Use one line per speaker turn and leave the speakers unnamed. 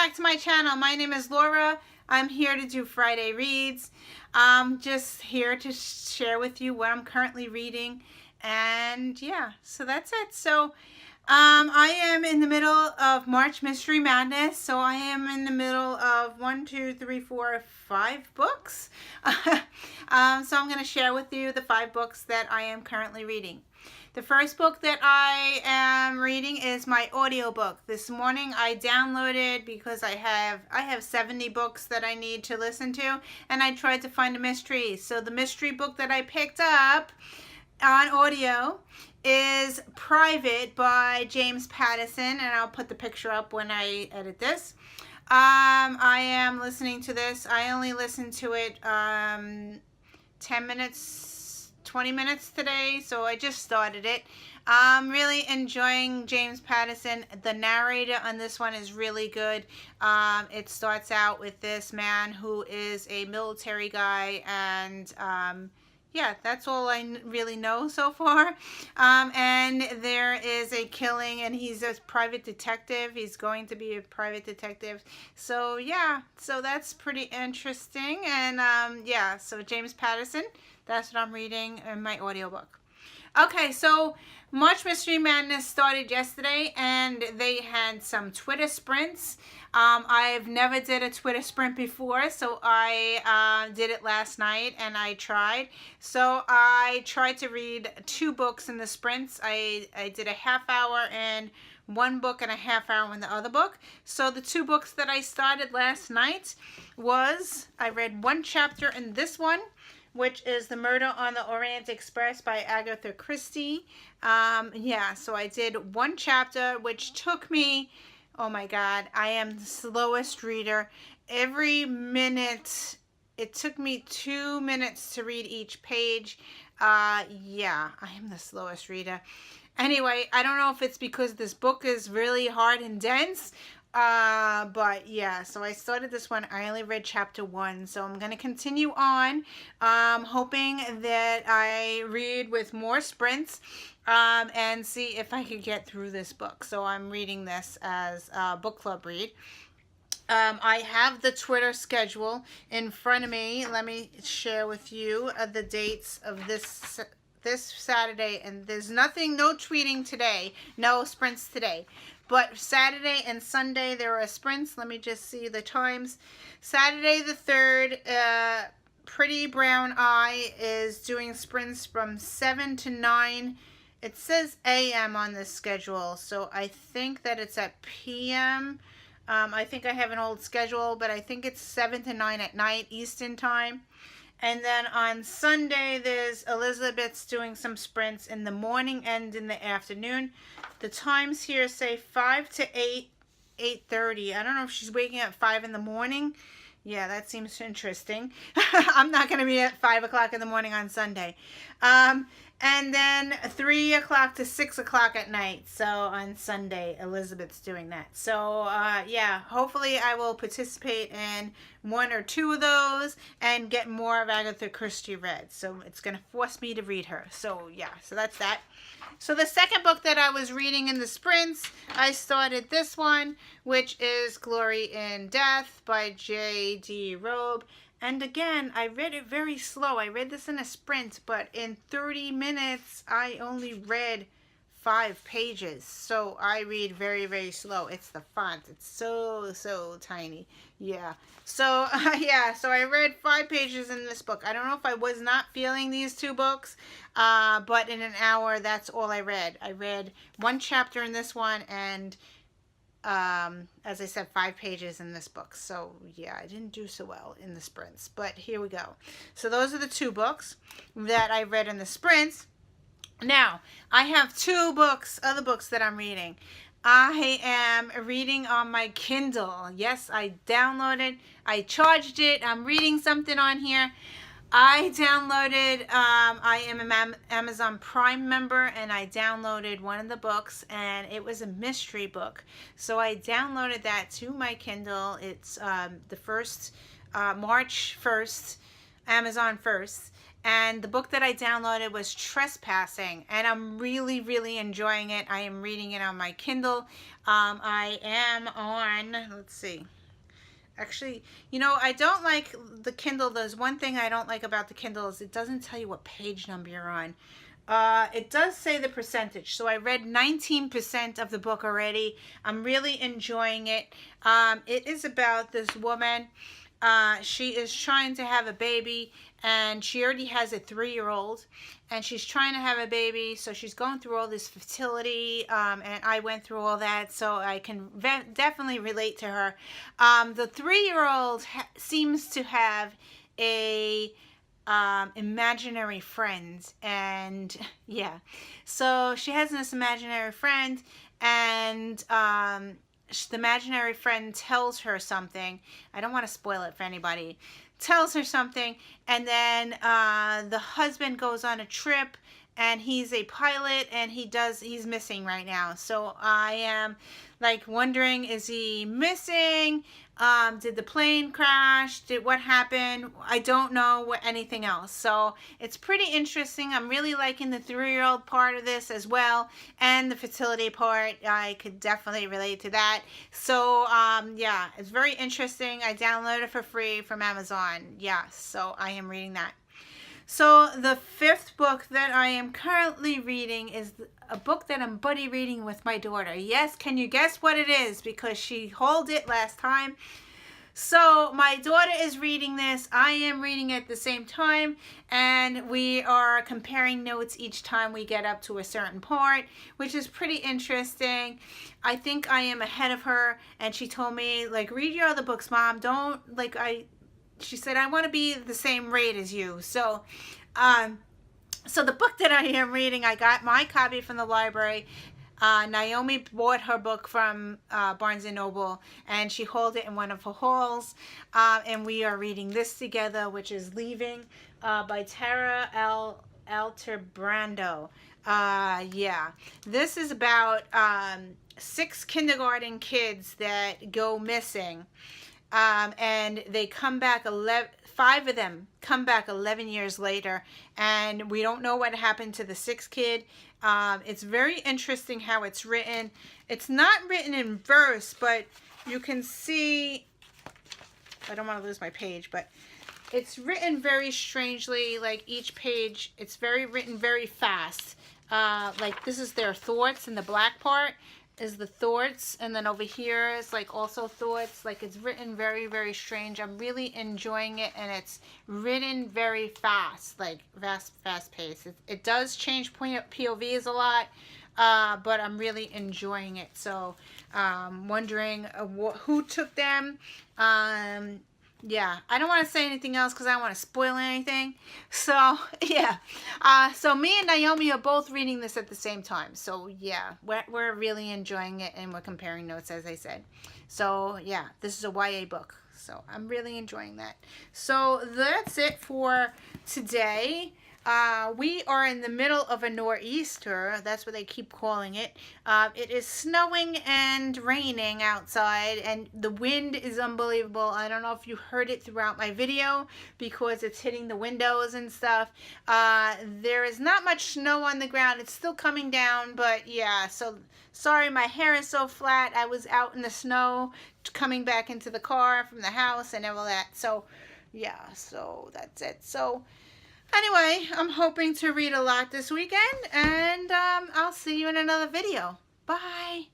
back to my channel. My name is Laura. I'm here to do Friday reads. Just here to share with you what I'm currently reading. And yeah, so that's it. So I am in the middle of March Mystery Madness. So I am in the middle of 5 books. So I'm going to share with you the 5 books that I am currently reading. The first book that I am reading is my audiobook. This morning I downloaded, because I have 70 books that I need to listen to, and I tried to find a mystery. So the mystery book that I picked up on audio is Private by James Patterson, and I'll put the picture up when I edit this. I am listening to this. I only listened to it 10 minutes 20 minutes today, so I just started it. I'm really enjoying James Patterson. The narrator on this one is really good. It starts out with this man who is a military guy, and yeah, that's all I really know so far. And there is a killing, and he's a private detective. He's going to be a private detective. So yeah, so that's pretty interesting. And yeah, so James Patterson, that's what I'm reading in my audiobook. Okay, so March Mystery Madness started yesterday, and they had some Twitter sprints. I've never did a Twitter sprint before, so I did it last night, and I tried. So I tried to read 2 books in the sprints. I did a half hour in one book and a half hour in the other book. So the 2 books that I started last night was, I read 1 chapter in this one, which is The Murder on the Orient Express by Agatha Christie. Yeah, so I did 1 chapter, which took me, oh my God, I am the slowest reader. Every minute, it took me 2 minutes to read each page. Yeah, I am the slowest reader. Anyway, I don't know if it's because this book is really hard and dense, but yeah, so I started this one. I only read chapter 1, so I'm going to continue on, hoping that I read with more sprints, and see if I could get through this book. So I'm reading this as a book club read. I have the Twitter schedule in front of me. Let me share with you the dates of this Saturday, and there's no tweeting today, no sprints today. But Saturday and Sunday, there are sprints. Let me just see the times. Saturday the 3rd, Pretty Brown Eye is doing sprints from 7 to 9. It says AM on this schedule, so I think that it's at PM. I think I have an old schedule, but I think it's 7 to 9 at night, Eastern time. And then on Sunday, there's Elizabeth's doing some sprints in the morning and in the afternoon. The times here say 5 to 8, 8:30. I don't know if she's waking up at 5 in the morning. Yeah, that seems interesting. I'm not going to be at 5 o'clock in the morning on Sunday. And then 3 o'clock to 6 o'clock at night. So on Sunday, Elizabeth's doing that. So yeah, hopefully I will participate in 1 or 2 of those and get more of Agatha Christie read. So it's going to force me to read her. So yeah, so that's that. So the second book that I was reading in the sprints, I started this one, which is Glory in Death by J.D. Robe. And again, I read it very slow. I read this in a sprint, but in 30 minutes, I only read 5 pages. So I read very, very slow. It's the font. It's so tiny. Yeah. So, yeah. So I read 5 pages in this book. I don't know if I was not feeling these 2 books, but in an hour, that's all I read. I read 1 chapter in this one, and as I said, 5 pages in this book. So yeah, I didn't do so well in the sprints, but here we go. So those are the 2 books that I read in the sprints. Now I have 2 books, other books that I'm reading. I am reading on my Kindle. Yes, I downloaded, I charged it. I'm reading something on here. I downloaded, I am an Amazon Prime member, and I downloaded one of the books, and it was a mystery book. So I downloaded that to my Kindle. It's the first, March 1st, Amazon 1st. And the book that I downloaded was Trespassing, and I'm really, really enjoying it. I am reading it on my Kindle. I am on, let's see. Actually, you know, I don't like the Kindle. There's one thing I don't like about the Kindle is it doesn't tell you what page number you're on. It does say the percentage. So I read 19% of the book already. I'm really enjoying it. It is about this woman. She is trying to have a baby, and she already has a 3-year-old, and she's trying to have a baby, so she's going through all this fertility, and I went through all that, so I can definitely relate to her. The 3-year-old seems to have a imaginary friend, and yeah, so she has this imaginary friend, and the imaginary friend tells her something. I don't want to spoil it for anybody. Tells her something, and then the husband goes on a trip, and he's a pilot, and he's missing right now. So I am like wondering, is he missing? Did the plane crash? What happened? I don't know anything else. So it's pretty interesting. I'm really liking the 3-year-old part of this as well, and the fertility part. I could definitely relate to that. So yeah, it's very interesting. I downloaded it for free from Amazon. Yeah, so I am reading that. So the 5th book that I am currently reading is a book that I'm buddy reading with my daughter. Yes, can you guess what it is? Because she hauled it last time. So my daughter is reading this. I am reading it at the same time, and we are comparing notes each time we get up to a certain part, which is pretty interesting. I think I am ahead of her, and she told me, like, read your other books, Mom. Don't, like, she said, I want to be the same rate as you. So, so the book that I am reading, I got my copy from the library. Naomi bought her book from Barnes & Noble, and she hauled it in one of her hauls. And we are reading this together, which is Leaving by Tara Alterbrando. Yeah, this is about 6 kindergarten kids that go missing. And they come back 5 of them come back 11 years later, and we don't know what happened to the 6th kid. It's very interesting how it's written. It's not written in verse, but you can see, I don't want to lose my page, but it's written very strangely. Like each page, it's written very fast. Like this is their thoughts, and the black part is the thoughts, and then over here is like also thoughts. Like it's written very, very strange. I'm really enjoying it, and it's written very fast, like fast paced. It does change POVs a lot, but I'm really enjoying it. So wondering who took them. Yeah, I don't want to say anything else because I don't want to spoil anything. So, yeah. So me and Naomi are both reading this at the same time. So, yeah, we're really enjoying it, and we're comparing notes, as I said. So, yeah, this is a YA book. So, I'm really enjoying that. So, that's it for today. We are in the middle of a nor'easter. That's what they keep calling it. It is snowing and raining outside, and the wind is unbelievable. I don't know if you heard it throughout my video because it's hitting the windows and stuff. There is not much snow on the ground. It's still coming down, but yeah, so sorry my hair is so flat. I was out in the snow coming back into the car from the house and all that. So yeah, so that's it. So anyway, I'm hoping to read a lot this weekend, and I'll see you in another video. Bye.